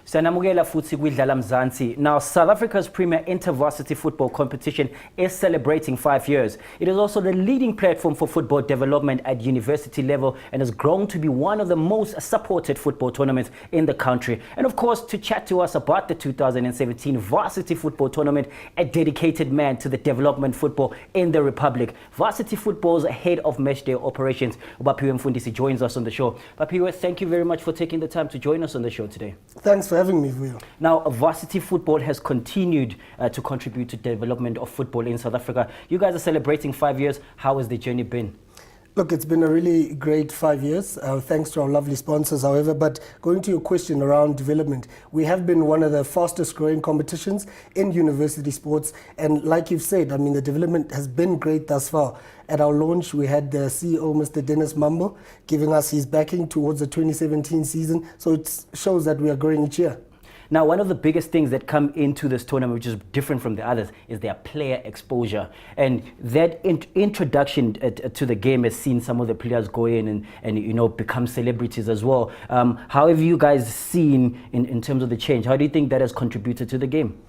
Sanamugela futhi kwidlala Mzansi. Now, South Africa's premier inter-varsity football competition is celebrating 5 years. It is also the leading platform for football development at university level and has grown to be one of the most supported football tournaments in the country. And of course, to chat to us about the 2017 Varsity Football Tournament, a dedicated man to the development football in the Republic, Varsity Football's head of matchday operations, Baphiwe Mfundisi, joins us on the show. Baphiwe, thank you very much for taking the time to join us on the show today. Thanks for having me, Vuyo. Now, Varsity Football has continued to contribute to the development of football in South Africa. You guys are celebrating 5 years. How has the journey been? Look, it's been a really great 5 years, thanks to our lovely sponsors, however. But going to your question around development, we have been one of the fastest growing competitions in university sports. And like you've said, I mean, the development has been great thus far. At our launch, we had the CEO, Mr. Dennis Mambo, giving us his backing towards the 2017 season. So it shows that we are growing each year. Now, one of the biggest things that come into this tournament, which is different from the others, is their player exposure. And that introduction to the game has seen some of the players go in and you know, become celebrities as well. How have you guys seen in terms of the change? How do you think that has contributed to the game?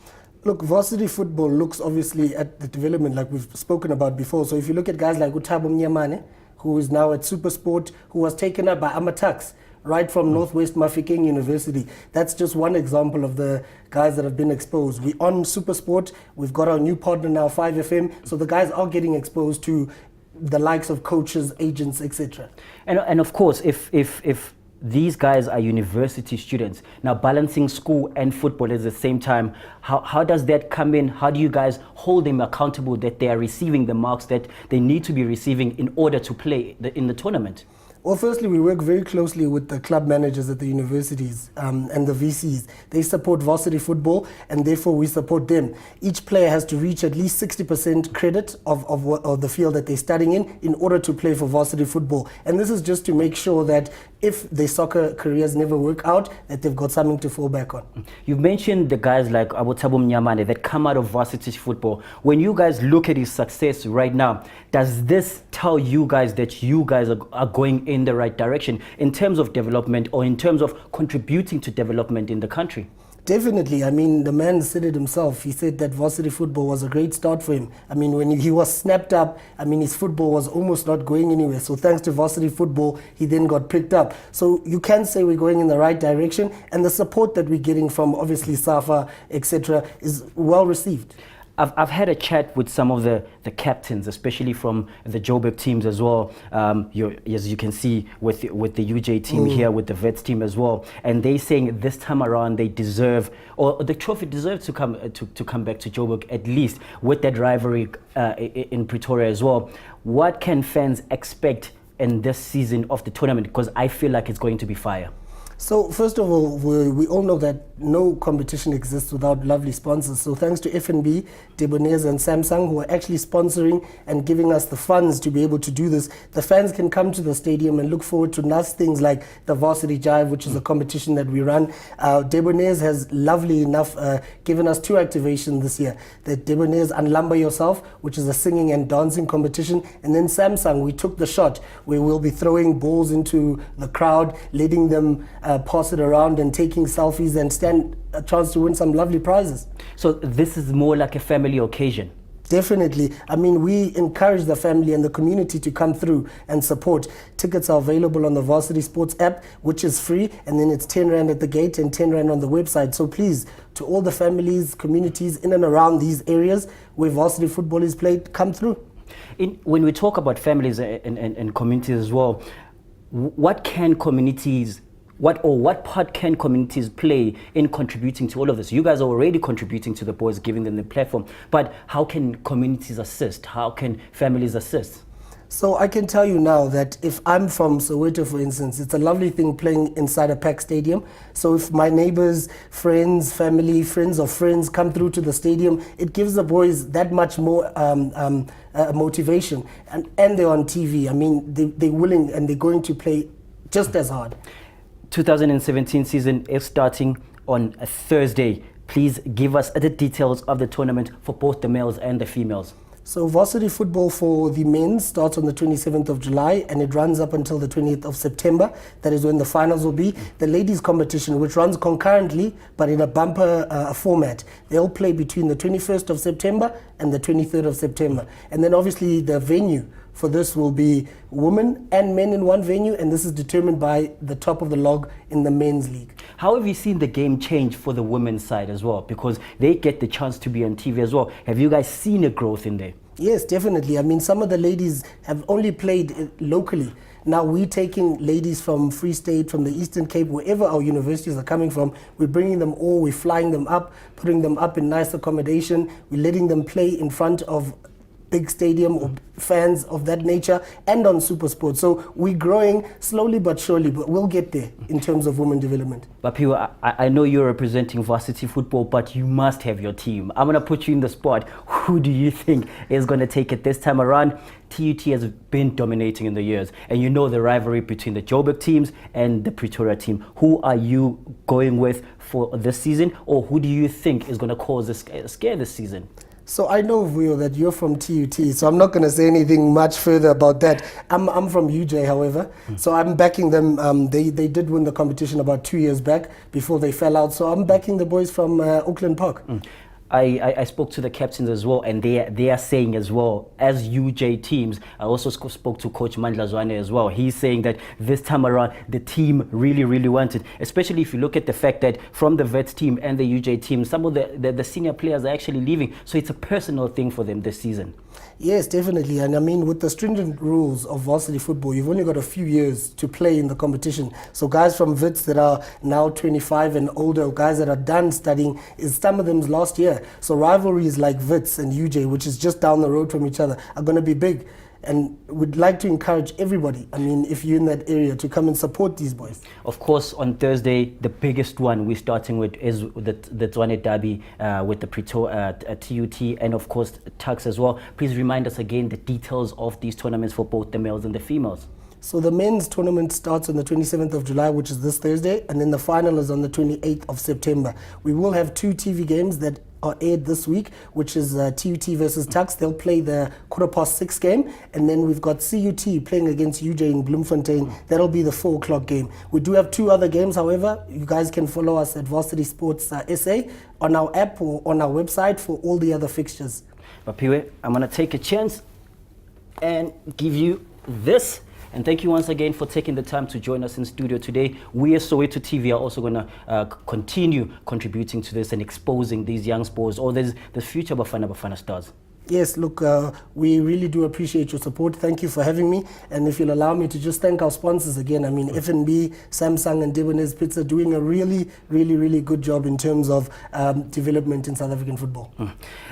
Look, varsity football looks obviously at the development like we've spoken about before. So if you look at guys like Thabo Mnyamane, who is now at Supersport, who was taken up by Amatax, right from Northwest Mafikeng University. That's just one example of the guys that have been exposed. We on Supersport, we've got our new partner now, 5FM, so the guys are getting exposed to the likes of coaches, agents, etc. And of course, if these guys are university students, now balancing school and football at the same time, how does that come in? How do you guys hold them accountable that they are receiving the marks that they need to be receiving in order to play in the tournament? Well, firstly, we work very closely with the club managers at the universities and the VCs. They support varsity football, and therefore we support them. Each player has to reach at least 60% credit of the field that they're studying in order to play for varsity football. And this is just to make sure that if their soccer careers never work out, that they've got something to fall back on. You've mentioned the guys like Thabo Mnyamane that come out of varsity football. When you guys look at his success right now, does this tell you guys that you guys are going in the right direction in terms of development or in terms of contributing to development in the country? Definitely. I mean, the man said it himself. He said that varsity football was a great start for him. I mean, when he was snapped up, I mean, his football was almost not going anywhere. So thanks to varsity football, he then got picked up. So you can say we're going in the right direction, and the support that we're getting from obviously SAFA, etc., is well received. I've had a chat with some of the captains, especially from the Joburg teams as well. As you can see with the UJ team here, with the Vets team as well. And they saying this time around they deserve, or the trophy deserves to come back to Joburg, at least with that rivalry in Pretoria as well. What can fans expect in this season of the tournament? Because I feel like it's going to be fire. So first of all, we all know that no competition exists without lovely sponsors. So thanks to FNB, Debonaires and Samsung, who are actually sponsoring and giving us the funds to be able to do this, the fans can come to the stadium and look forward to nice things like the Varsity Jive, which is a competition that we run. Debonaires has lovely enough given us 2 activations this year. The Debonaires Unlumber Yourself, which is a singing and dancing competition. And then Samsung, we took the shot where we'll be throwing balls into the crowd, letting them pass it around and taking selfies and stand a chance to win some lovely prizes. So this is more like a family occasion? Definitely. I mean, we encourage the family and the community to come through and support. Tickets are available on the Varsity Sports app, which is free, and then it's 10 Rand at the gate and 10 Rand on the website. So please, to all the families, communities in and around these areas where varsity football is played, come through. When we talk about families and communities as well, what part can communities play in contributing to all of this? You guys are already contributing to the boys, giving them the platform, but how can communities assist? How can families assist? So I can tell you now that if I'm from Soweto, for instance, it's a lovely thing playing inside a packed stadium. So if my neighbors, friends, family, friends of friends come through to the stadium, it gives the boys that much more motivation. And they're on TV. I mean, they're willing and they're going to play just as hard. 2017 season is starting on a Thursday. Please give us the details of the tournament for both the males and the females. So Varsity Football for the men's starts on the 27th of July and it runs up until the 20th of September. That is when the finals will be. The ladies competition, which runs concurrently but in a bumper format, they'll play between the 21st of September and the 23rd of September. And then obviously the venue for this will be women and men in one venue, and this is determined by the top of the log in the men's league. How have you seen the game change for the women's side as well? Because they get the chance to be on TV as well. Have you guys seen a growth in there? Yes, definitely. I mean, some of the ladies have only played locally. Now we're taking ladies from Free State, from the Eastern Cape, wherever our universities are coming from. We're bringing them all, we're flying them up, putting them up in nice accommodation. We're letting them play in front of big stadium or fans of that nature and on Super Sport. So we're growing slowly but surely, but we'll get there in terms of women development. Baphiwe, I know you're representing Varsity Football, but you must have your team. I'm going to put you in the spot. Who do you think is going to take it this time around? TUT has been dominating in the years, and you know the rivalry between the Joburg teams and the Pretoria team. Who are you going with for this season, or who do you think is going to cause a scare this season? So I know, Vuyo, that you're from TUT, so I'm not going to say anything much further about that. I'm from UJ, however, so I'm backing them. They did win the competition about 2 years back before they fell out, so I'm backing the boys from Auckland Park. I spoke to the captains as well, and they are saying as well, as UJ teams, I also spoke to Coach Mandla Zwane as well. He's saying that this time around, the team really wanted, especially if you look at the fact that from the Vets team and the UJ team, some of the senior players are actually leaving. So it's a personal thing for them this season. Yes, definitely. And I mean, with the stringent rules of varsity football, you've only got a few years to play in the competition. So guys from Vits that are now 25 and older, guys that are done studying, is some of them's last year. So rivalries like Vits and UJ, which is just down the road from each other, are going to be big. And we'd like to encourage everybody, I mean, if you're in that area, to come and support these boys. Of course, on Thursday, the biggest one we're starting with is the Zwane Derby with the Pretoria TUT and, of course, Tuks as well. Please remind us again the details of these tournaments for both the males and the females. So the men's tournament starts on the 27th of July, which is this Thursday, and then the final is on the 28th of September. We will have 2 TV games that are aired this week, which is TUT versus Tuks. They'll play the 6:15 game, and then we've got CUT playing against UJ in Bloemfontein. That'll be the 4 o'clock game. We do have 2 other games, however. You guys can follow us at Varsity Sports SA on our app or on our website for all the other fixtures. Baphiwe, I'm going to take a chance and give you this. And thank you once again for taking the time to join us in studio today. We as Soweto TV are also going to continue contributing to this and exposing these young sports or the future Bafana stars. Yes, look, we really do appreciate your support. Thank you for having me. And if you'll allow me to just thank our sponsors again. I mean, F&B, Samsung and Debonair's Pizza doing a really good job in terms of development in South African football.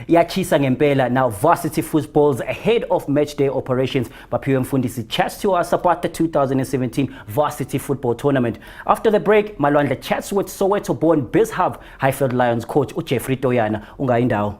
Yachisa ngempela. Now, Varsity Football's head of match day operations, Baphiwe Mfundisi, chats to us about the 2017 Varsity Football Tournament. After the break, Malwandla chats with Soweto-born BizHub Highfield Lions coach Jeffrey Toyana. Unga indawo.